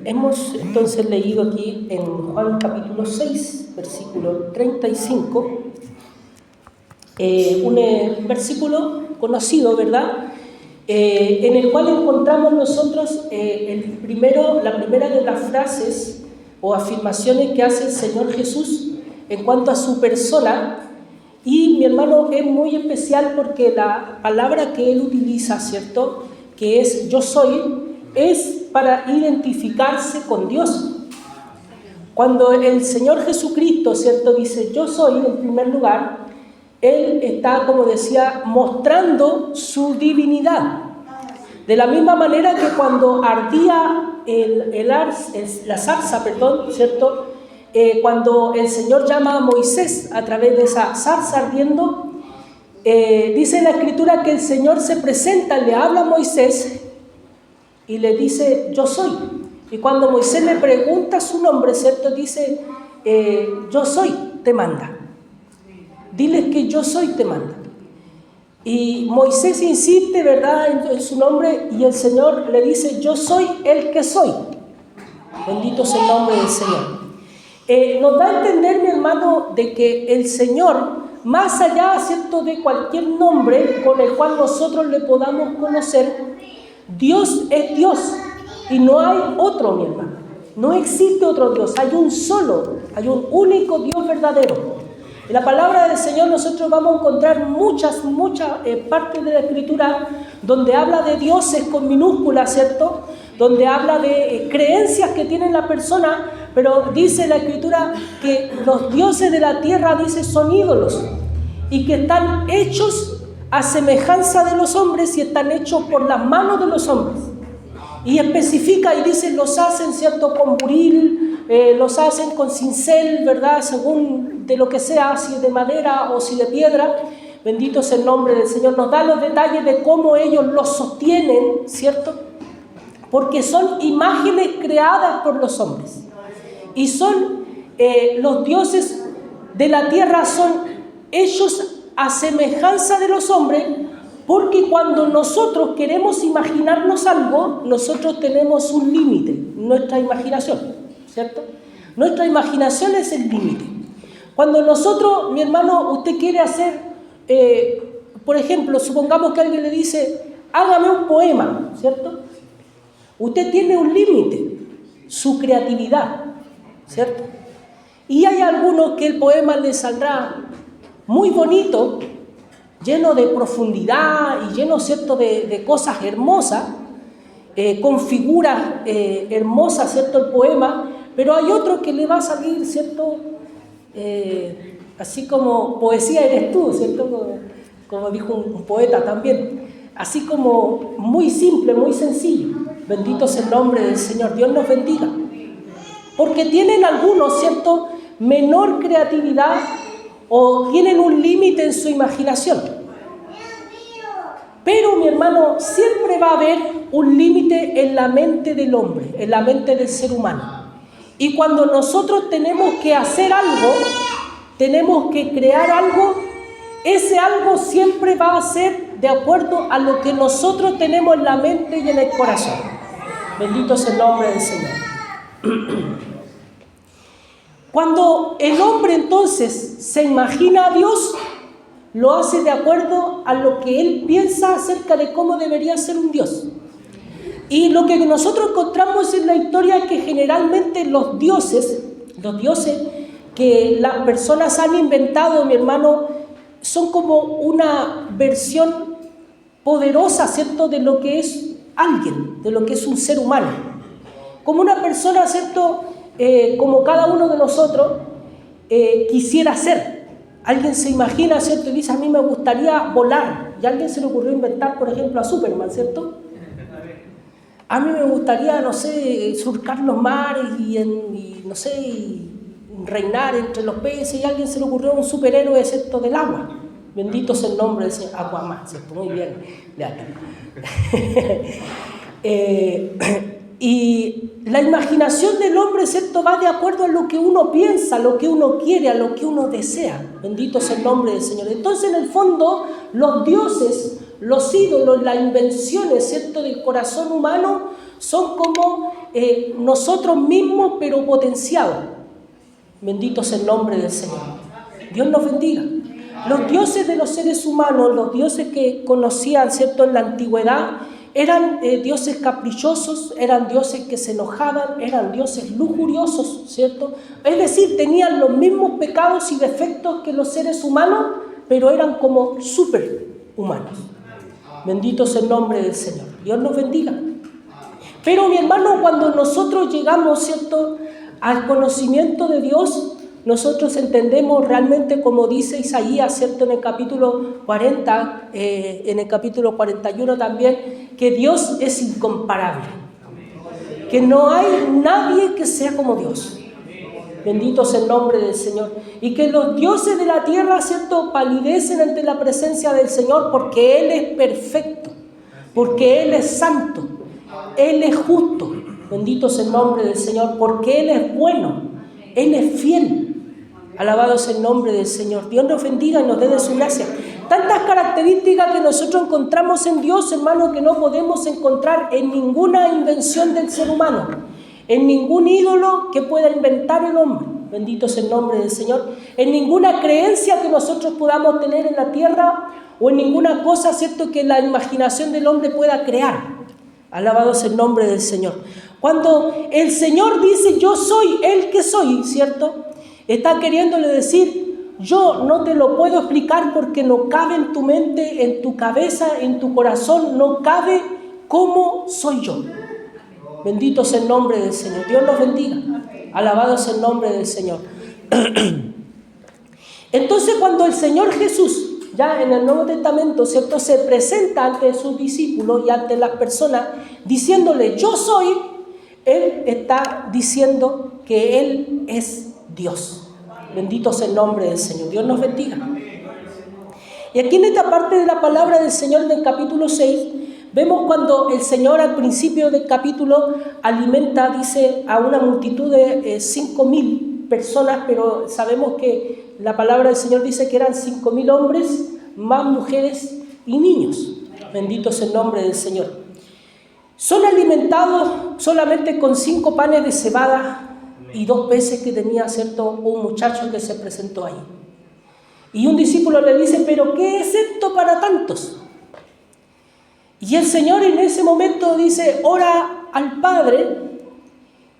Hemos entonces leído aquí en Juan capítulo 6, versículo 35, un versículo conocido, ¿verdad? En el cual encontramos nosotros la primera de las frases o afirmaciones que hace el Señor Jesús en cuanto a su persona. Y mi hermano, es muy especial porque la palabra que él utiliza, ¿cierto?, que es yo soy, es para identificarse con Dios. Cuando el Señor Jesucristo, ¿cierto?, dice yo soy, en primer lugar, Él está, como decía, mostrando su divinidad. De la misma manera que cuando ardía la zarza, ¿cierto?, cuando el Señor llama a Moisés a través de esa zarza ardiendo, dice la Escritura que el Señor se presenta, le habla a Moisés y le dice, yo soy. Y cuando Moisés le pregunta su nombre, ¿cierto?, dice, yo soy, te manda. Diles que yo soy, te manda. Y Moisés insiste, ¿verdad?, en su nombre, y el Señor le dice, yo soy el que soy. Bendito sea el nombre del Señor. Nos da a entender, mi hermano, de que el Señor, más allá, ¿cierto?, de cualquier nombre con el cual nosotros le podamos conocer, Dios es Dios y no hay otro, mi hermano. No existe otro Dios, hay un solo, hay un único Dios verdadero. En la palabra del Señor nosotros vamos a encontrar muchas partes de la Escritura donde habla de dioses con minúsculas, ¿cierto?, donde habla de creencias que tiene la persona, pero dice la Escritura que los dioses de la tierra, dice, son ídolos y que están hechos a semejanza de los hombres y están hechos por las manos de los hombres. Y especifica y dice, los hacen, ¿cierto?, con buril, los hacen con cincel, ¿verdad?, según de lo que sea, si de madera o si de piedra. Bendito sea el nombre del Señor. Nos da los detalles de cómo ellos los sostienen, ¿cierto?, porque son imágenes creadas por los hombres. Y son los dioses de la tierra, son hechos a semejanza de los hombres, porque cuando nosotros queremos imaginarnos algo, nosotros tenemos un límite, nuestra imaginación, ¿cierto? Nuestra imaginación es el límite. Cuando nosotros, mi hermano, usted quiere hacer, por ejemplo, supongamos que alguien le dice, hágame un poema, ¿cierto? Usted tiene un límite, su creatividad, ¿cierto? Y hay algunos que el poema les saldrá muy bonito, lleno de profundidad y lleno, ¿cierto?, de cosas hermosas, con figuras hermosas, ¿cierto?, el poema, pero hay otro que le va a salir, ¿cierto?, así como poesía eres tú, ¿cierto?, como dijo un poeta también, así como muy simple, muy sencillo. Bendito sea el nombre del Señor, Dios nos bendiga. Porque tienen algunos, ¿cierto?, menor creatividad o tienen un límite en su imaginación. Pero, mi hermano, siempre va a haber un límite en la mente del hombre, en la mente del ser humano. Y cuando nosotros tenemos que hacer algo, tenemos que crear algo, ese algo siempre va a ser de acuerdo a lo que nosotros tenemos en la mente y en el corazón. Bendito sea el nombre del Señor. Cuando el hombre entonces se imagina a Dios, lo hace de acuerdo a lo que él piensa acerca de cómo debería ser un Dios. Y lo que nosotros encontramos en la historia es que generalmente los dioses que las personas han inventado, mi hermano, son como una versión poderosa, ¿cierto?, de lo que es alguien, de lo que es un ser humano. Como una persona, ¿cierto?, como cada uno de nosotros quisiera ser. Alguien se imagina, ¿cierto?, y dice, a mí me gustaría volar. Y a alguien se le ocurrió inventar, por ejemplo, a Superman, ¿cierto? A mí me gustaría, no sé, surcar los mares y no sé, y reinar entre los peces. Y a alguien se le ocurrió un superhéroe, ¿cierto?, del agua. Bendito sea el nombre de ese Aquaman, ¿cierto? Muy bien, y la imaginación del hombre, ¿cierto?, va de acuerdo a lo que uno piensa, a lo que uno quiere, a lo que uno desea. Bendito sea el nombre del Señor. Entonces, en el fondo, los dioses, los ídolos, las invenciones, ¿cierto?, del corazón humano son como nosotros mismos, pero potenciados. Bendito sea el nombre del Señor. Dios nos bendiga. Los dioses de los seres humanos, los dioses que conocían, ¿cierto?, en la antigüedad, eran dioses caprichosos, eran dioses que se enojaban, eran dioses lujuriosos, ¿cierto? Es decir, tenían los mismos pecados y defectos que los seres humanos, pero eran como superhumanos. Bendito sea el nombre del Señor. Dios nos bendiga. Pero mi hermano, cuando nosotros llegamos, ¿cierto?, al conocimiento de Dios, nosotros entendemos realmente, como dice Isaías, ¿cierto?, en el capítulo 40, en el capítulo 41 también, que Dios es incomparable, que no hay nadie que sea como Dios. Bendito sea el nombre del Señor. Y que los dioses de la tierra, ¿cierto?, palidecen ante la presencia del Señor, porque Él es perfecto, porque Él es santo, Él es justo. Bendito sea el nombre del Señor, porque Él es bueno, Él es fiel. Alabado sea el nombre del Señor. Dios nos bendiga y nos dé de su gracia. Tantas características que nosotros encontramos en Dios, hermano, que no podemos encontrar en ninguna invención del ser humano, en ningún ídolo que pueda inventar el hombre. Bendito sea el nombre del Señor. En ninguna creencia que nosotros podamos tener en la tierra o en ninguna cosa, ¿cierto?, que la imaginación del hombre pueda crear. Alabado sea el nombre del Señor. Cuando el Señor dice, yo soy el que soy, ¿cierto?, está queriéndole decir, yo no te lo puedo explicar porque no cabe en tu mente, en tu cabeza, en tu corazón, no cabe cómo soy yo. Bendito sea el nombre del Señor. Dios nos bendiga. Alabado sea el nombre del Señor. Entonces, cuando el Señor Jesús, ya en el Nuevo Testamento, ¿cierto?, se presenta ante sus discípulos y ante las personas, diciéndole, yo soy, Él está diciendo que Él es Dios. Bendito sea el nombre del Señor. Dios nos bendiga. Y aquí en esta parte de la palabra del Señor del capítulo 6, vemos cuando el Señor al principio del capítulo alimenta, dice, a una multitud de 5,000 personas, pero sabemos que la palabra del Señor dice que eran 5,000 hombres, más mujeres y niños. Bendito sea el nombre del Señor. Son alimentados solamente con 5 panes de cebada y 2 peces que tenía, ¿cierto?, un muchacho que se presentó ahí. Y un discípulo le dice, ¿pero qué es esto para tantos? Y el Señor en ese momento dice, ora al Padre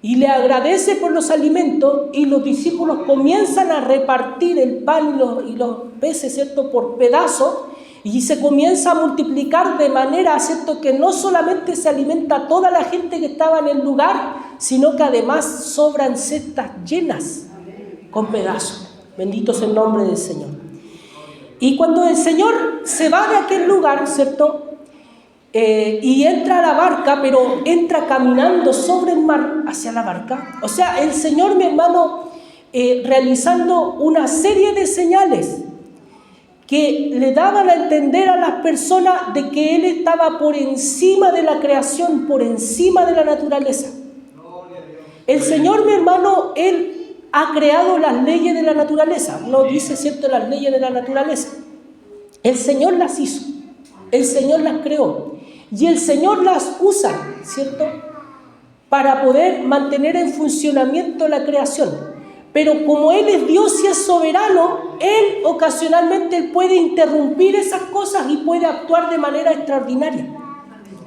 y le agradece por los alimentos, y los discípulos comienzan a repartir el pan y los peces, ¿cierto?, por pedazos, y se comienza a multiplicar de manera, ¿cierto?, que no solamente se alimenta toda la gente que estaba en el lugar, sino que además sobran cestas llenas con pedazos. Bendito sea el nombre del Señor. Y cuando el Señor se va de aquel lugar, ¿cierto?, y entra a la barca, pero entra caminando sobre el mar hacia la barca. O sea, el Señor, mi hermano, realizando una serie de señales que le daban a entender a las personas de que Él estaba por encima de la creación, por encima de la naturaleza. El Señor, mi hermano, Él ha creado las leyes de la naturaleza. No dice, ¿cierto?, las leyes de la naturaleza. El Señor las hizo, el Señor las creó y el Señor las usa, ¿cierto?, para poder mantener en funcionamiento la creación. Pero como Él es Dios y es soberano, Él ocasionalmente Él puede interrumpir esas cosas y puede actuar de manera extraordinaria.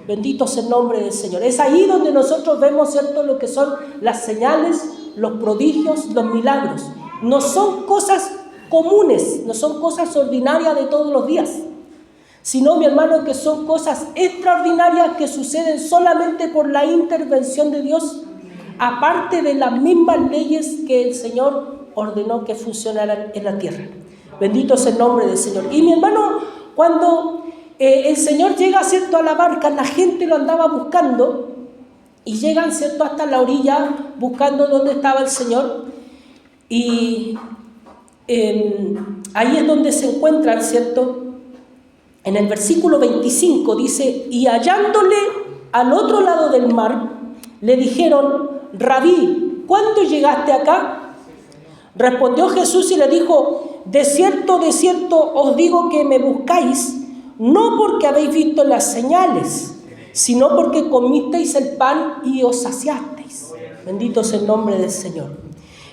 Bendito sea el nombre del Señor. Es ahí donde nosotros vemos, ¿cierto?, lo que son las señales, los prodigios, los milagros. No son cosas comunes, no son cosas ordinarias de todos los días, sino, mi hermano, que son cosas extraordinarias que suceden solamente por la intervención de Dios, aparte de las mismas leyes que el Señor ordenó que funcionaran en la tierra. Bendito sea el nombre del Señor. Y mi hermano, cuando el Señor llega, ¿cierto?, a la barca, la gente lo andaba buscando y llegan, ¿cierto?, hasta la orilla buscando dónde estaba el Señor. Y ahí es donde se encuentran, ¿cierto? En el versículo 25 dice, y hallándole al otro lado del mar, le dijeron, Rabí, ¿cuándo llegaste acá? Respondió Jesús y le dijo, de cierto os digo que me buscáis, no porque habéis visto las señales, sino porque comisteis el pan y os saciasteis. Bendito sea el nombre del Señor.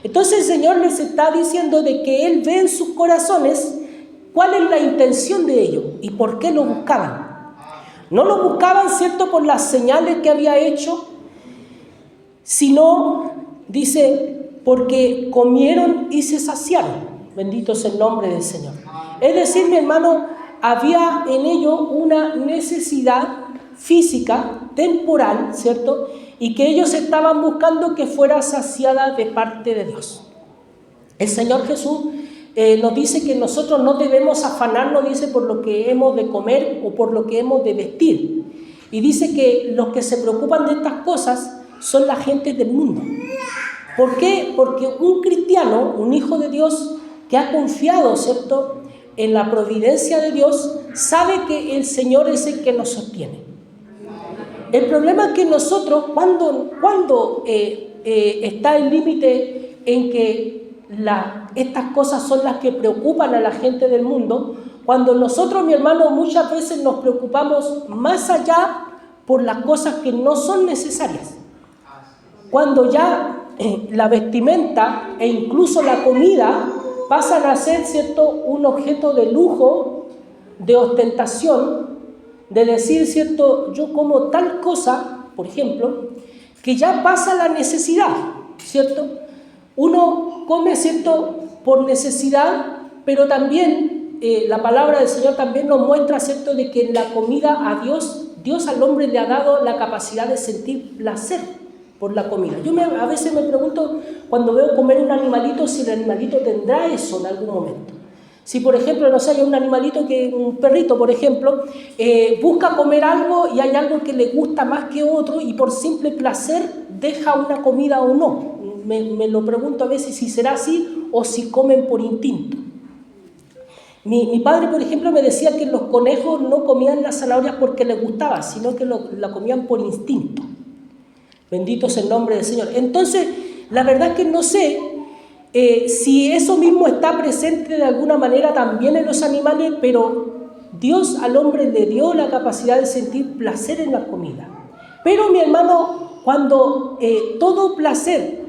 Entonces el Señor les está diciendo de que Él ve en sus corazones cuál es la intención de ellos y por qué lo buscaban. No lo buscaban, ¿cierto?, por las señales que había hecho, sino, dice, porque comieron y se saciaron. Bendito sea el nombre del Señor. Es decir, mi hermano, había en ellos una necesidad física, temporal, ¿cierto?, y que ellos estaban buscando que fuera saciada de parte de Dios. El Señor Jesús nos dice que nosotros no debemos afanarnos, dice, por lo que hemos de comer o por lo que hemos de vestir. Y dice que los que se preocupan de estas cosas son la gente del mundo. ¿Por qué? Porque un cristiano, un hijo de Dios que ha confiado, ¿cierto?, en la providencia de Dios, sabe que el Señor es el que nos sostiene. El problema es que nosotros, cuando está el límite en que estas cosas son las que preocupan a la gente del mundo, cuando nosotros, mi hermano, muchas veces nos preocupamos más allá por las cosas que no son necesarias. Cuando ya la vestimenta e incluso la comida pasan a ser, ¿cierto?, un objeto de lujo, de ostentación, de decir, ¿cierto?, yo como tal cosa, por ejemplo, que ya pasa la necesidad, ¿cierto? Uno come, ¿cierto?, por necesidad, pero también la palabra del Señor también nos muestra, ¿cierto?, de que en la comida a Dios al hombre le ha dado la capacidad de sentir placer por la comida. A veces me pregunto, cuando veo comer un animalito, si el animalito tendrá eso en algún momento. Si, por ejemplo, no sé, hay un animalito, un perrito, por ejemplo, busca comer algo y hay algo que le gusta más que otro y por simple placer deja una comida o no. Me lo pregunto a veces si será así o si comen por instinto. Mi padre, por ejemplo, me decía que los conejos no comían las zanahorias porque les gustaba, sino que la comían por instinto. Bendito sea el nombre del Señor. Entonces, la verdad es que no sé si eso mismo está presente de alguna manera también en los animales, pero Dios al hombre le dio la capacidad de sentir placer en la comida. Pero, mi hermano, cuando todo placer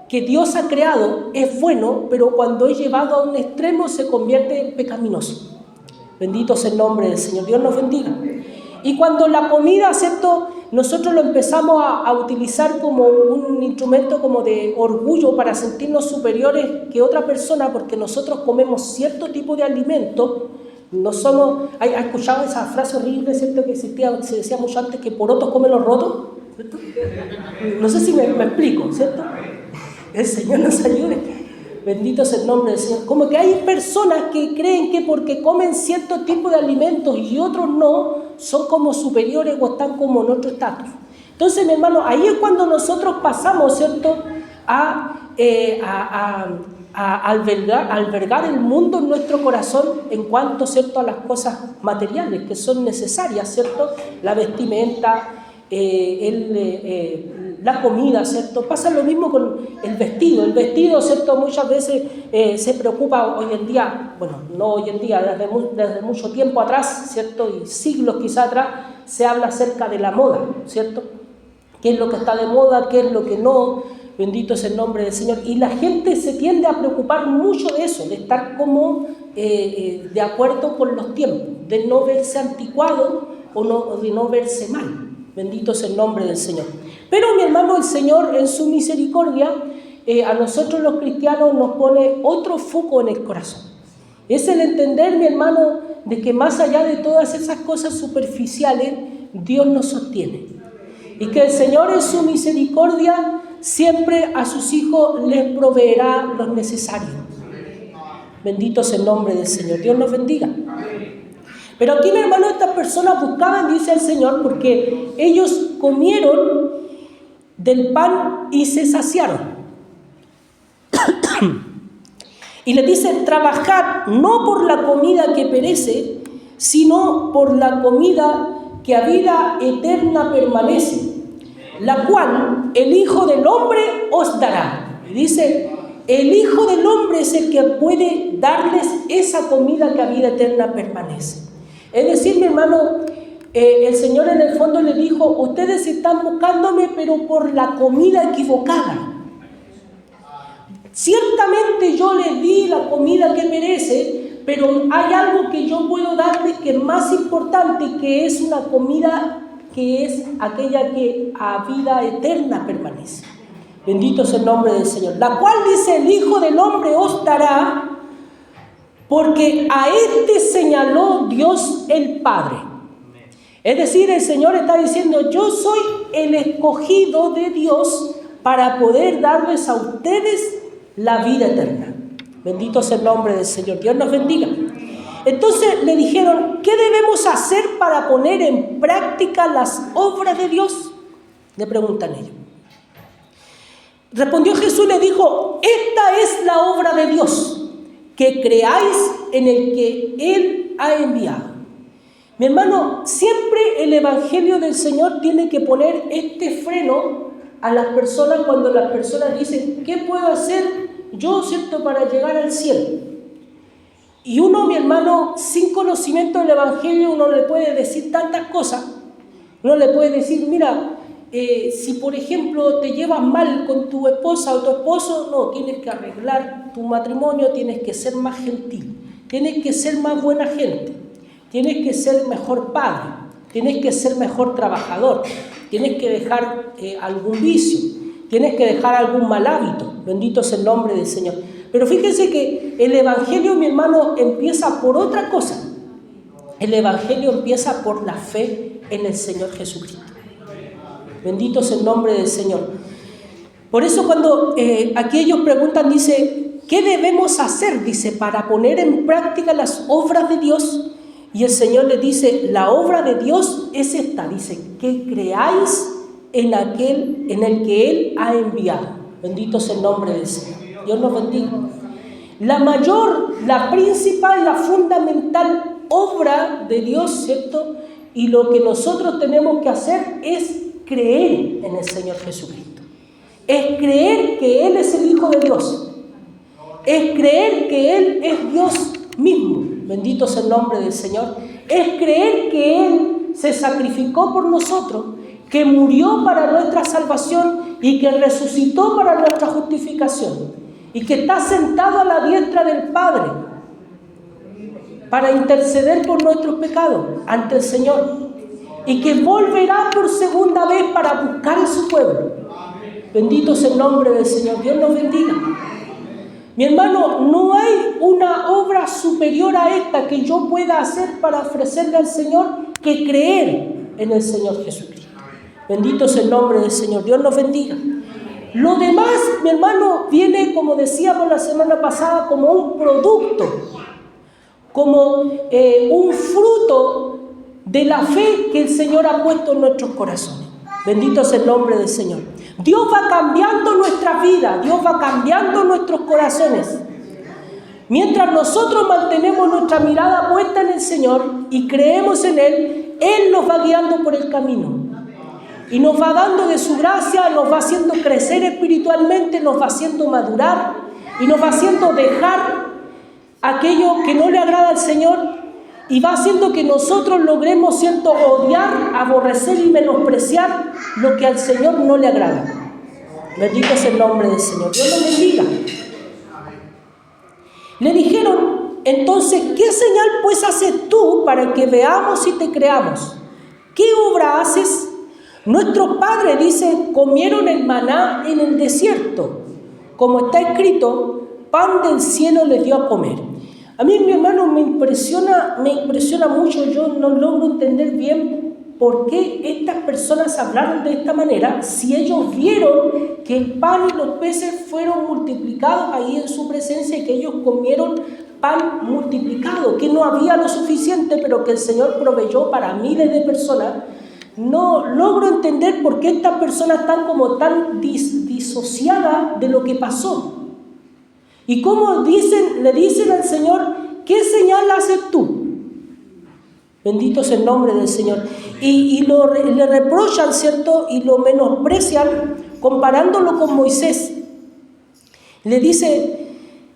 que Dios ha creado es bueno, pero cuando es llevado a un extremo se convierte en pecaminoso. Bendito sea el nombre del Señor. Dios nos bendiga. Y cuando la comida, ¿cierto?, nosotros lo empezamos a utilizar como un instrumento como de orgullo para sentirnos superiores que otra persona, porque nosotros comemos cierto tipo de alimento, no somos... ¿Ha escuchado esa frase horrible, ¿cierto?, que se decía mucho antes, que porotos comen los rotos? ¿Cierto? No sé si me explico, ¿cierto? El Señor nos ayude. Bendito sea el nombre del Señor. Como que hay personas que creen que porque comen cierto tipo de alimentos y otros no, son como superiores o están como en otro estatus. Entonces, mi hermano, ahí es cuando nosotros pasamos, ¿cierto?, a albergar el mundo en nuestro corazón en cuanto, ¿cierto?, a las cosas materiales que son necesarias, ¿cierto? La vestimenta, la comida, ¿cierto? Pasa lo mismo con el vestido. El vestido, ¿cierto?, muchas veces se preocupa hoy en día, bueno, no hoy en día, desde mucho tiempo atrás, ¿cierto?, y siglos quizá atrás, se habla acerca de la moda, ¿cierto? ¿Qué es lo que está de moda? ¿Qué es lo que no? Bendito es el nombre del Señor. Y la gente se tiende a preocupar mucho de eso, de estar como de acuerdo con los tiempos, de no verse anticuado o de no verse mal. Bendito es el nombre del Señor. Pero, mi hermano, el Señor en su misericordia a nosotros los cristianos nos pone otro foco en el corazón. Es el entender, mi hermano, de que más allá de todas esas cosas superficiales, Dios nos sostiene. Y que el Señor en su misericordia siempre a sus hijos les proveerá lo necesario. Bendito es el nombre del Señor. Dios nos bendiga. Pero aquí, mi hermano, estas personas buscaban, dice el Señor, porque ellos comieron del pan y se saciaron. Y le dice, trabajad no por la comida que perece, sino por la comida que a vida eterna permanece, la cual el Hijo del Hombre os dará. Y dice, el Hijo del Hombre es el que puede darles esa comida que a vida eterna permanece. Es decir, mi hermano, el Señor en el fondo le dijo, ustedes están buscándome pero por la comida equivocada. Ciertamente yo les di la comida que merece, pero hay algo que yo puedo darles que es más importante, que es una comida que es aquella que a vida eterna permanece. Bendito es el nombre del Señor. La cual dice, el Hijo del Hombre os dará, porque a este señaló Dios el Padre. Es decir, el Señor está diciendo, yo soy el escogido de Dios para poder darles a ustedes la vida eterna. Bendito es el nombre del Señor. Dios nos bendiga. Entonces le dijeron, ¿qué debemos hacer para poner en práctica las obras de Dios? Le preguntan ellos. Respondió Jesús, le dijo, esta es la obra de Dios, que creáis en el que Él ha enviado. Mi hermano, siempre el Evangelio del Señor tiene que poner este freno a las personas cuando las personas dicen, ¿qué puedo hacer yo, cierto, para llegar al cielo? Y uno, mi hermano, sin conocimiento del Evangelio, uno le puede decir tantas cosas. Uno le puede decir, mira, si por ejemplo te llevas mal con tu esposa o tu esposo, no, tienes que arreglar tu matrimonio, tienes que ser más gentil, tienes que ser más buena gente, tienes que ser mejor padre, tienes que ser mejor trabajador, tienes que dejar algún vicio, tienes que dejar algún mal hábito. Bendito es el nombre del Señor. Pero fíjense que el Evangelio, mi hermano, empieza por otra cosa. El Evangelio empieza por la fe en el Señor Jesucristo. Bendito es el nombre del Señor. Por eso cuando aquí ellos preguntan, dice, ¿qué debemos hacer? Dice, para poner en práctica las obras de Dios. Y el Señor les dice, la obra de Dios es esta. Dice, que creáis en aquel en el que Él ha enviado. Bendito es el nombre del Señor. Dios nos bendiga. La mayor, la principal, la fundamental obra de Dios, ¿cierto? Y lo que nosotros tenemos que hacer es creer en el Señor Jesucristo. Es creer que Él es el Hijo de Dios. Es creer que Él es Dios mismo. Bendito es el nombre del Señor. Es creer que Él se sacrificó por nosotros, que murió para nuestra salvación y que resucitó para nuestra justificación. Y que está sentado a la diestra del Padre para interceder por nuestros pecados ante el Señor. Y que volverá por segunda vez para buscar a su pueblo. Bendito es el nombre del Señor. Dios nos bendiga. Mi hermano, no hay una obra superior a esta que yo pueda hacer para ofrecerle al Señor que creer en el Señor Jesucristo. Bendito es el nombre del Señor. Dios nos bendiga. Lo demás, mi hermano, viene, como decíamos la semana pasada, como un producto, como un fruto de la fe que el Señor ha puesto en nuestros corazones. Bendito es el nombre del Señor. Dios va cambiando nuestra vida, Dios va cambiando nuestros corazones. Mientras nosotros mantenemos nuestra mirada puesta en el Señor y creemos en Él, Él nos va guiando por el camino. Y nos va dando de su gracia, nos va haciendo crecer espiritualmente, nos va haciendo madurar y nos va haciendo dejar aquello que no le agrada al Señor y va haciendo que nosotros logremos, ¿cierto?, odiar, aborrecer y menospreciar lo que al Señor no le agrada. Bendito es el nombre del Señor. Dios lo bendiga. Le dijeron, entonces, ¿qué señal pues haces tú para que veamos y te creamos? ¿Qué obra haces? Nuestros padres, dice, comieron el maná en el desierto. Como está escrito, pan del cielo les dio a comer. A mí, mi hermano, me impresiona mucho. Yo no logro entender bien por qué estas personas hablaron de esta manera si ellos vieron que el pan y los peces fueron multiplicados ahí en su presencia y que ellos comieron pan multiplicado, que no había lo suficiente, pero que el Señor proveyó para miles de personas. No logro entender por qué estas personas están como tan disociadas de lo que pasó. Y cómo le dicen al Señor, ¿qué señal haces tú? Bendito es el nombre del Señor. Y le reprochan, ¿cierto? Y lo menosprecian comparándolo con Moisés. Le dice,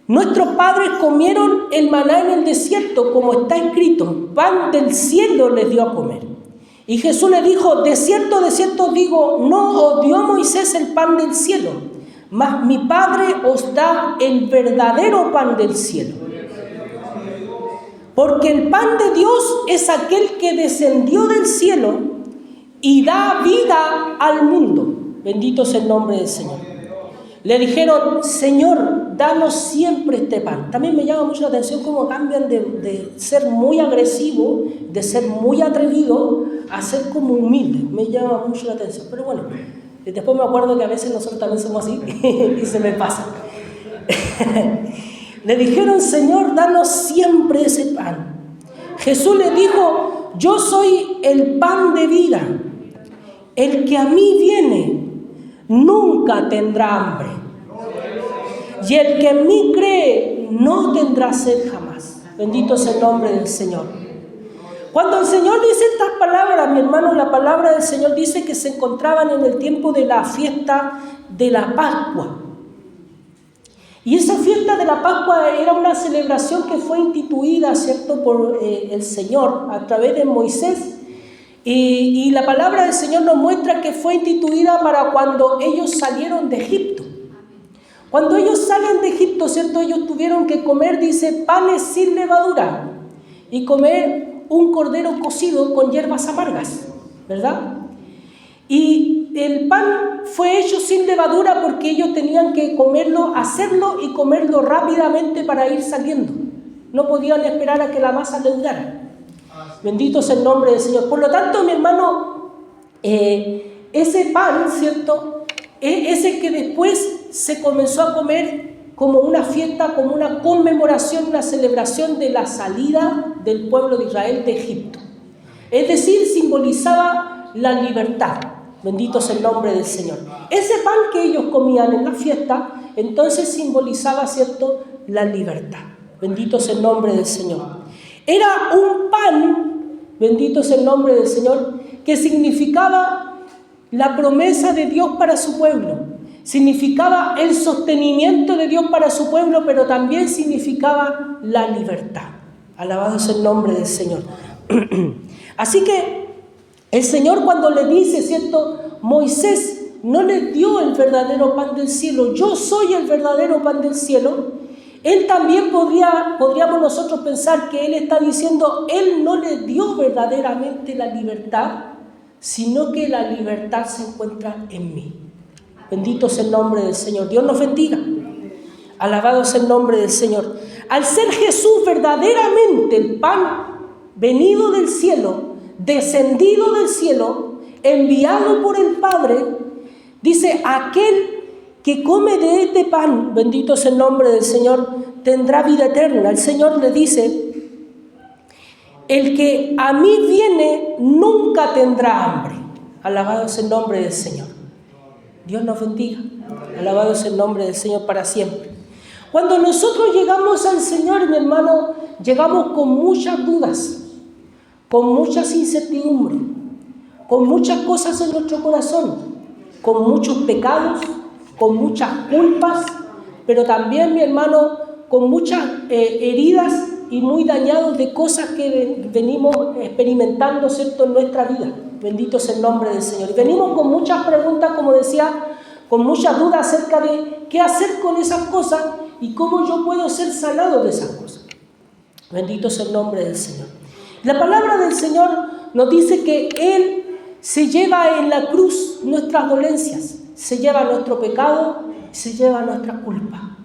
nuestros padres comieron el maná en el desierto, como está escrito, pan del cielo les dio a comer. Y Jesús le dijo, de cierto os digo, no os dio Moisés el pan del cielo, mas mi Padre os da el verdadero pan del cielo. Porque el pan de Dios es aquel que descendió del cielo y da vida al mundo. Bendito sea el nombre del Señor. Le dijeron, Señor, danos siempre este pan. También me llama mucho la atención cómo cambian de ser muy agresivo, de ser muy atrevido, a ser como humilde. Me llama mucho la atención. Pero bueno, después me acuerdo que a veces nosotros también somos así y se me pasa. Le dijeron, Señor, danos siempre ese pan. Jesús le dijo, yo soy el pan de vida. El que a mí viene nunca tendrá hambre. Y el que en mí cree no tendrá sed jamás. Bendito sea el nombre del Señor. Cuando el Señor dice estas palabras, mi hermano, la palabra del Señor dice que se encontraban en el tiempo de la fiesta de la Pascua. Y esa fiesta de la Pascua era una celebración que fue instituida, ¿cierto?, por el Señor a través de Moisés. Y la palabra del Señor nos muestra que fue instituida para cuando ellos salieron de Egipto. Cuando ellos salen de Egipto, ¿cierto?, ellos tuvieron que comer, dice, panes sin levadura y comer un cordero cocido con hierbas amargas, ¿verdad? Y el pan fue hecho sin levadura porque ellos tenían que comerlo, hacerlo y comerlo rápidamente para ir saliendo. No podían esperar a que la masa leudara. Bendito sea el nombre del Señor. Por lo tanto, mi hermano, ese pan, ¿cierto?, es el que después se comenzó a comer como una fiesta, como una conmemoración, una celebración de la salida del pueblo de Israel de Egipto. Es decir, simbolizaba la libertad. Bendito sea el nombre del Señor. Ese pan que ellos comían en la fiesta, entonces simbolizaba, ¿cierto?, la libertad. Bendito sea el nombre del Señor. Era un pan, bendito sea el nombre del Señor, que significaba la promesa de Dios para su pueblo. Significaba el sostenimiento de Dios para su pueblo, pero también significaba la libertad. Alabado sea el nombre del Señor. Así que el Señor, cuando le dice, ¿cierto?, Moisés no le dio el verdadero pan del cielo, yo soy el verdadero pan del cielo. Él también podríamos nosotros pensar que Él está diciendo, Él no le dio verdaderamente la libertad, sino que la libertad se encuentra en mí. Bendito sea el nombre del Señor. Dios nos bendiga. Alabado sea el nombre del Señor. Al ser Jesús verdaderamente el pan venido del cielo, descendido del cielo, enviado por el Padre, dice, aquel que come de este pan, bendito sea el nombre del Señor, tendrá vida eterna. El Señor le dice, el que a mí viene nunca tendrá hambre. Alabado sea el nombre del Señor. Dios nos bendiga. Alabado sea el nombre del Señor para siempre. Cuando nosotros llegamos al Señor, mi hermano, llegamos con muchas dudas, con muchas incertidumbres, con muchas cosas en nuestro corazón, con muchos pecados, con muchas culpas, pero también, mi hermano, con muchas heridas y muy dañados de cosas que venimos experimentando, ¿cierto?, en nuestra vida. Bendito sea el nombre del Señor. Y venimos con muchas preguntas, como decía, con muchas dudas acerca de qué hacer con esas cosas y cómo yo puedo ser sanado de esas cosas. Bendito sea el nombre del Señor. La palabra del Señor nos dice que Él se lleva en la cruz nuestras dolencias, se lleva nuestro pecado, se lleva nuestra culpa.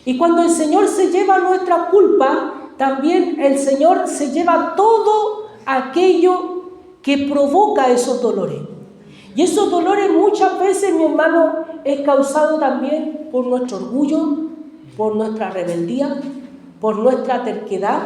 Y cuando el Señor se lleva nuestra culpa, también el Señor se lleva todo aquello que provoca esos dolores. Y esos dolores muchas veces, mi hermano, es causado también por nuestro orgullo, por nuestra rebeldía, por nuestra terquedad,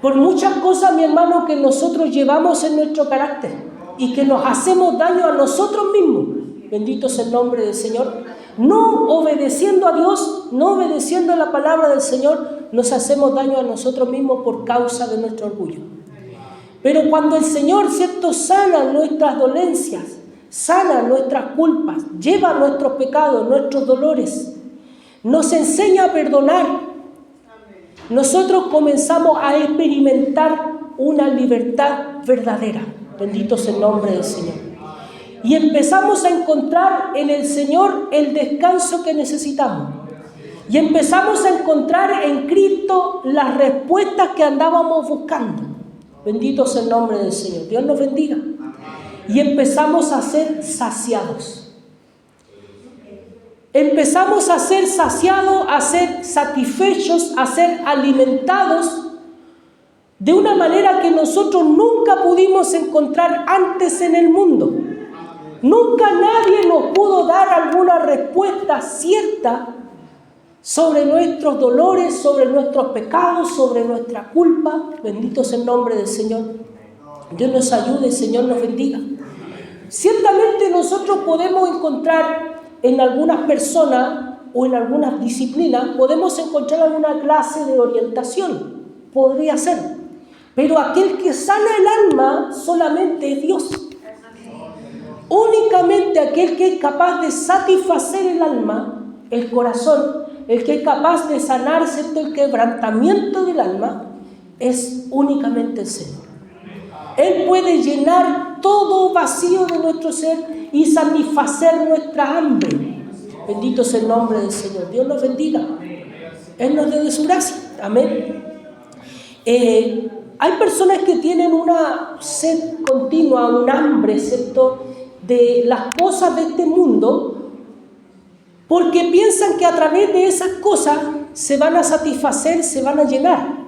por muchas cosas, mi hermano, que nosotros llevamos en nuestro carácter y que nos hacemos daño a nosotros mismos. Bendito sea el nombre del Señor. No obedeciendo a Dios, no obedeciendo a la palabra del Señor, nos hacemos daño a nosotros mismos por causa de nuestro orgullo. Pero cuando el Señor, ¿cierto?, sana nuestras dolencias, sana nuestras culpas, lleva nuestros pecados, nuestros dolores, nos enseña a perdonar, nosotros comenzamos a experimentar una libertad verdadera. Bendito sea el nombre del Señor. Y empezamos a encontrar en el Señor el descanso que necesitamos. Y empezamos a encontrar en Cristo las respuestas que andábamos buscando. Bendito sea el nombre del Señor. Dios nos bendiga. Y empezamos a ser saciados. Empezamos a ser saciados, a ser satisfechos, a ser alimentados de una manera que nosotros nunca pudimos encontrar antes en el mundo. Nunca nadie nos pudo dar alguna respuesta cierta sobre nuestros dolores, sobre nuestros pecados, sobre nuestra culpa. Bendito sea el nombre del Señor. Dios nos ayude, el Señor nos bendiga. Ciertamente nosotros podemos encontrar en algunas personas o en algunas disciplinas, podemos encontrar alguna clase de orientación. Podría ser. Pero aquel que sana el alma solamente es Dios. Únicamente aquel que es capaz de satisfacer el alma, el corazón, el que es capaz de sanar, ¿cierto?, el quebrantamiento del alma, es únicamente el Señor. Él puede llenar todo vacío de nuestro ser y satisfacer nuestra hambre. Bendito sea el nombre del Señor. Dios nos bendiga. Él nos dé de su gracia. Amén. Hay personas que tienen una sed continua, un hambre, ¿cierto?, de las cosas de este mundo, porque piensan que a través de esas cosas se van a satisfacer, se van a llenar.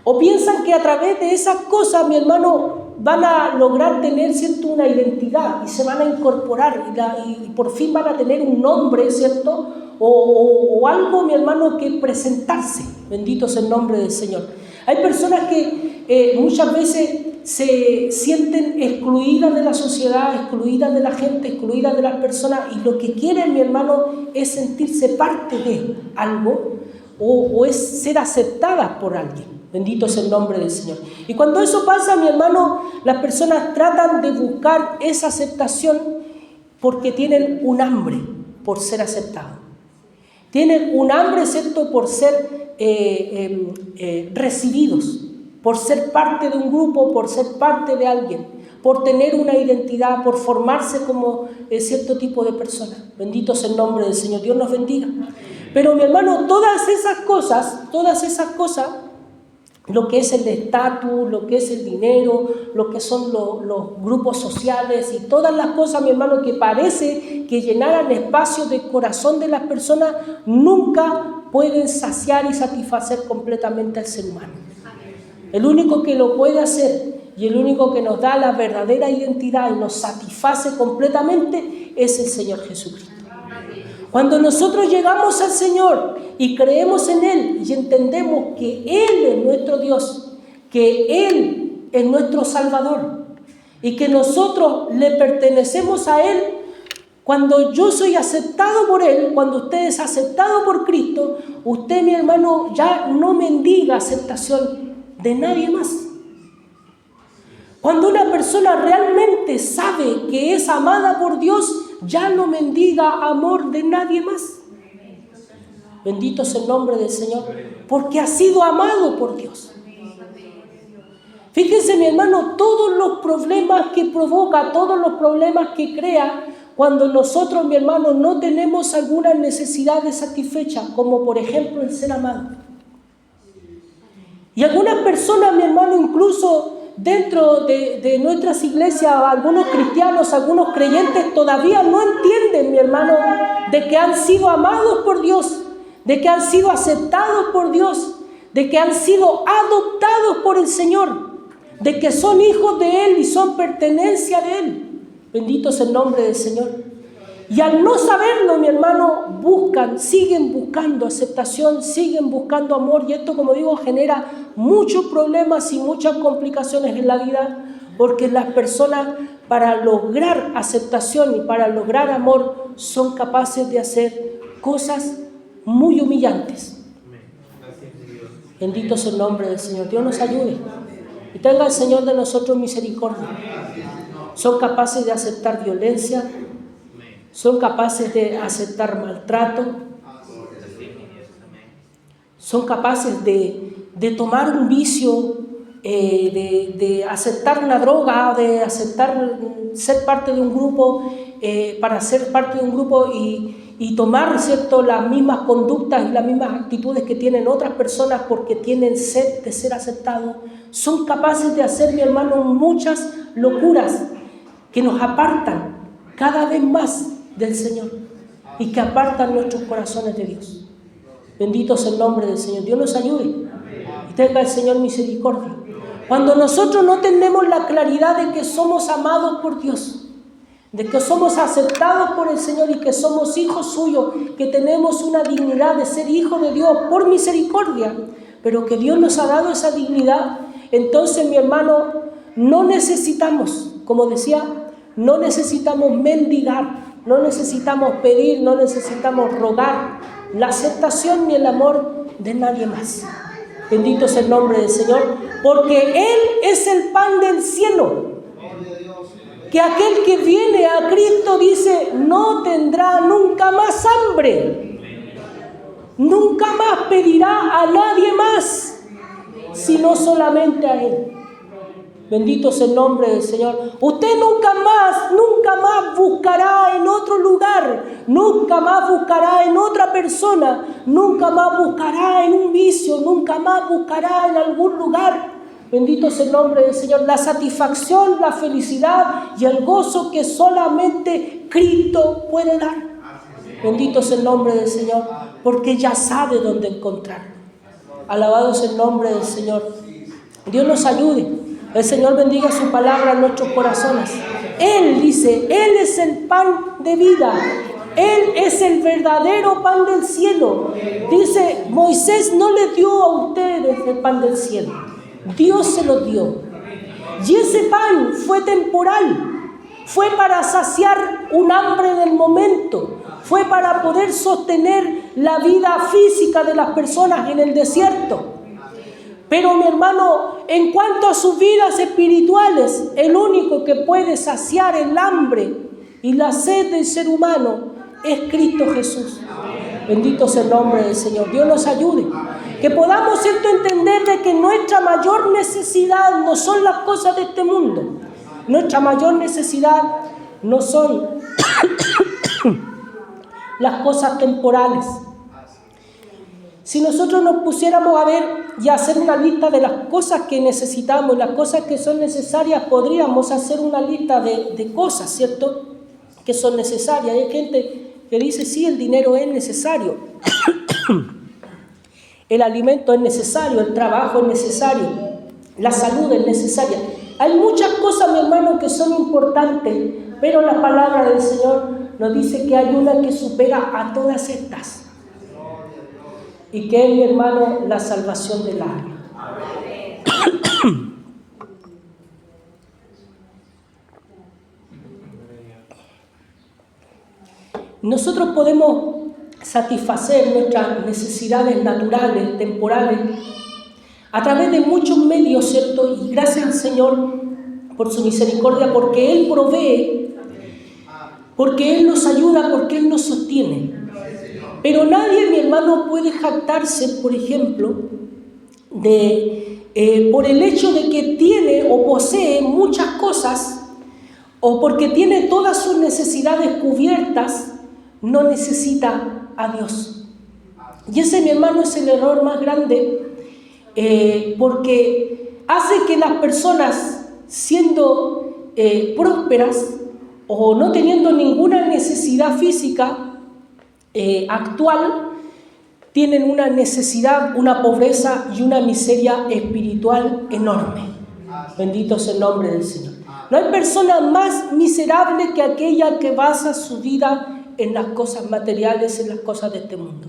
O piensan que a través de esas cosas, mi hermano, van a lograr tener, ¿cierto?, una identidad y se van a incorporar y por fin van a tener un nombre, ¿cierto?, o algo, mi hermano, que presentarse. Bendito sea el nombre del Señor. Hay personas que muchas veces se sienten excluidas de la sociedad, excluidas de la gente, excluidas de las personas, y lo que quieren, mi hermano, es sentirse parte de algo o es ser aceptadas por alguien. Bendito sea el nombre del Señor. Y cuando eso pasa, mi hermano, las personas tratan de buscar esa aceptación porque tienen un hambre por ser aceptados. Tienen un hambre, ¿cierto?, por ser recibidos, por ser parte de un grupo, por ser parte de alguien, por tener una identidad, por formarse como cierto tipo de persona. Bendito sea el nombre del Señor. Dios nos bendiga. Pero, mi hermano, todas esas cosas, lo que es el estatus, lo que es el dinero, lo que son los grupos sociales y todas las cosas, mi hermano, que parece que llenaran espacios del corazón de las personas, nunca pueden saciar y satisfacer completamente al ser humano. El único que lo puede hacer y el único que nos da la verdadera identidad y nos satisface completamente es el Señor Jesucristo. Cuando nosotros llegamos al Señor y creemos en Él y entendemos que Él es nuestro Dios, que Él es nuestro Salvador y que nosotros le pertenecemos a Él, cuando yo soy aceptado por Él, cuando usted es aceptado por Cristo, usted, mi hermano, ya no mendiga aceptación de nadie más. Cuando una persona realmente sabe que es amada por Dios, ya no mendiga amor de nadie más. Bendito sea el nombre del Señor, porque ha sido amado por Dios. Fíjense, mi hermano, todos los problemas que provoca, todos los problemas que crea, cuando nosotros, mi hermano, no tenemos alguna necesidad satisfecha, como por ejemplo el ser amado. Y algunas personas, mi hermano, incluso dentro de nuestras iglesias, algunos cristianos, algunos creyentes todavía no entienden, mi hermano, de que han sido amados por Dios, de que han sido aceptados por Dios, de que han sido adoptados por el Señor, de que son hijos de Él y son pertenencia de Él. Bendito es el nombre del Señor. Y al no saberlo, mi hermano, siguen buscando aceptación, siguen buscando amor. Y esto, como digo, genera muchos problemas y muchas complicaciones en la vida, porque las personas, para lograr aceptación y para lograr amor, son capaces de hacer cosas muy humillantes. Bendito es el nombre del Señor. Dios nos ayude. Y tenga el Señor de nosotros misericordia. Son capaces de aceptar violencia, son capaces de aceptar maltrato, son capaces de tomar un vicio de aceptar una droga, de aceptar ser parte de un grupo, para ser parte de un grupo y tomar, ¿cierto?, las mismas conductas y las mismas actitudes que tienen otras personas porque tienen sed de ser aceptados. Son capaces de hacer, mi hermano, muchas locuras que nos apartan cada vez más del Señor y que apartan nuestros corazones de Dios. Bendito sea el nombre del Señor. Dios nos ayude y tenga el Señor misericordia. Cuando nosotros no tenemos la claridad de que somos amados por Dios, de que somos aceptados por el Señor y que somos hijos suyos, que tenemos una dignidad de ser hijos de Dios por misericordia, pero que Dios nos ha dado esa dignidad, entonces, mi hermano, no necesitamos, como decía, no necesitamos mendigar, no necesitamos pedir, no necesitamos rogar la aceptación ni el amor de nadie más. Bendito sea el nombre del Señor, porque Él es el pan del cielo. Que aquel que viene a Cristo, dice, no tendrá nunca más hambre, nunca más pedirá a nadie más, sino solamente a Él. Bendito sea el nombre del Señor. Usted nunca más buscará en otro lugar, nunca más buscará en otra persona, nunca más buscará en un vicio, nunca más buscará en algún lugar. Bendito sea el nombre del Señor. La satisfacción, la felicidad y el gozo que solamente Cristo puede dar. Bendito sea el nombre del Señor, porque ya sabe dónde encontrarlo. Alabado sea el nombre del Señor. Dios nos ayude. El Señor bendiga su palabra en nuestros corazones. Él dice, Él es el pan de vida. Él es el verdadero pan del cielo. Dice, Moisés no le dio a ustedes el pan del cielo. Dios se lo dio. Y ese pan fue temporal. Fue para saciar un hambre del momento. Fue para poder sostener la vida física de las personas en el desierto. Pero, mi hermano, en cuanto a sus vidas espirituales, el único que puede saciar el hambre y la sed del ser humano es Cristo Jesús. Bendito sea el nombre del Señor. Dios nos ayude. Que podamos, ¿cierto?, entender de que nuestra mayor necesidad no son las cosas de este mundo. Nuestra mayor necesidad no son las cosas temporales. Si nosotros nos pusiéramos a ver y a hacer una lista de las cosas que necesitamos, las cosas que son necesarias, podríamos hacer una lista de cosas, ¿cierto?, que son necesarias. Hay gente que dice, sí, el dinero es necesario, el alimento es necesario, el trabajo es necesario, la salud es necesaria. Hay muchas cosas, mi hermano, que son importantes, pero la palabra del Señor nos dice que hay una que supera a todas estas. Y que es, mi hermano, la salvación del alma. Nosotros podemos satisfacer nuestras necesidades naturales, temporales, a través de muchos medios, ¿cierto? Y gracias al Señor por su misericordia, porque Él provee, porque Él nos ayuda, porque Él nos sostiene. Pero nadie, mi hermano, puede jactarse, por ejemplo, por el hecho de que tiene o posee muchas cosas, o porque tiene todas sus necesidades cubiertas, no necesita a Dios. Y ese, mi hermano, es el error más grande, porque hace que las personas, siendo prósperas o no teniendo ninguna necesidad física actual, tienen una necesidad, una pobreza y una miseria espiritual enorme. Bendito sea el nombre del Señor. No hay persona más miserable que aquella que basa su vida en las cosas materiales, en las cosas de este mundo.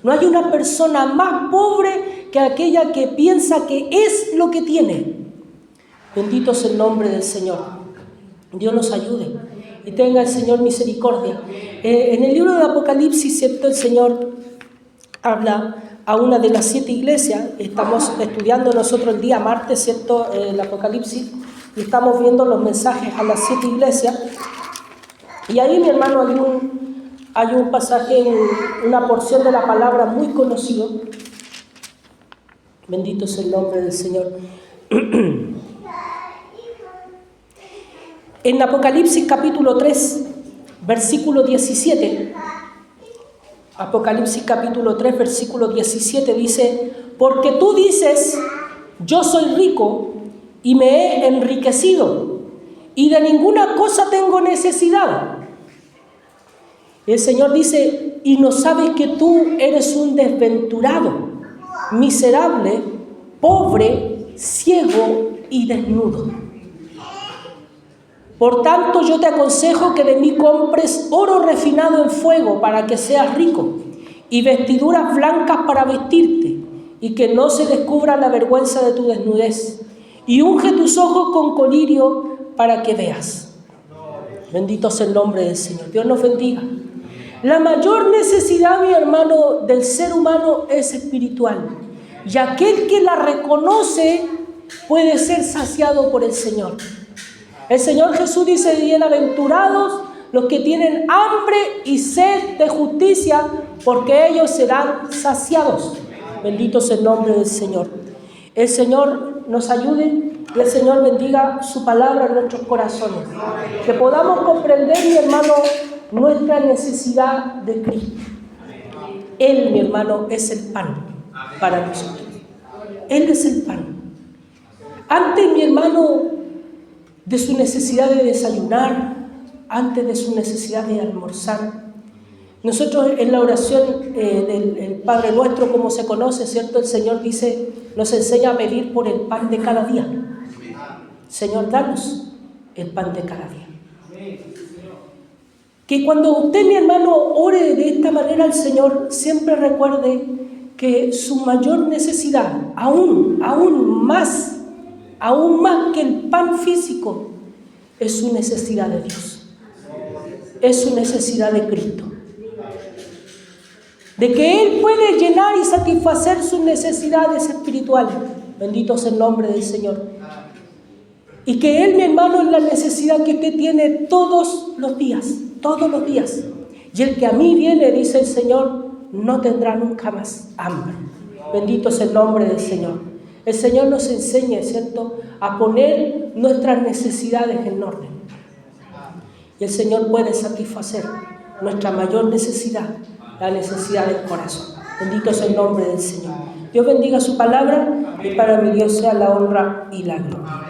No hay una persona más pobre que aquella que piensa que es lo que tiene. Bendito sea el nombre del Señor. Dios nos ayude y tenga el Señor misericordia. En el libro de Apocalipsis, ¿cierto?, el Señor habla a una de las 7 iglesias. Estamos estudiando nosotros el día martes, ¿cierto?, el Apocalipsis, y estamos viendo los mensajes a las 7 iglesias. Y ahí, mi hermano, hay un pasaje, una porción de la palabra muy conocido. Bendito sea el nombre del Señor. En Apocalipsis capítulo 3, versículo 17, Apocalipsis capítulo 3, versículo 17 dice: porque tú dices, yo soy rico y me he enriquecido, y de ninguna cosa tengo necesidad. El Señor dice, y no sabes que tú eres un desventurado, miserable, pobre, ciego y desnudo. Por tanto, yo te aconsejo que de mí compres oro refinado en fuego para que seas rico, y vestiduras blancas para vestirte, y que no se descubra la vergüenza de tu desnudez, y unge tus ojos con colirio para que veas. Bendito sea el nombre del Señor. Dios nos bendiga. La mayor necesidad, mi hermano, del ser humano es espiritual, y aquel que la reconoce puede ser saciado por el Señor. El Señor Jesús dice: bienaventurados los que tienen hambre y sed de justicia, porque ellos serán saciados. Bendito sea el nombre del Señor. El Señor nos ayude y el Señor bendiga su palabra en nuestros corazones. Que podamos comprender, mi hermano, nuestra necesidad de Cristo. Él, mi hermano, es el pan para nosotros. Él es el pan. Antes, mi hermano, de su necesidad de desayunar, antes de su necesidad de almorzar, nosotros en la oración del Padre Nuestro, como se conoce, ¿cierto? El Señor dice, nos enseña a medir por el pan de cada día. Señor, danos el pan de cada día. Que cuando usted, mi hermano, ore de esta manera al Señor, siempre recuerde que su mayor necesidad, aún más que el pan físico, es su necesidad de Dios, es su necesidad de Cristo, de que Él puede llenar y satisfacer sus necesidades espirituales. Bendito sea el nombre del Señor. Y que Él, mi hermano, es la necesidad que usted tiene todos los días. Y el que a mí viene, dice el Señor, no tendrá nunca más hambre. Bendito sea el nombre del Señor. El Señor nos enseña, ¿cierto?, a poner nuestras necesidades en orden. Y el Señor puede satisfacer nuestra mayor necesidad, la necesidad del corazón. Bendito sea el nombre del Señor. Dios bendiga su palabra y para mi Dios sea la honra y la gloria.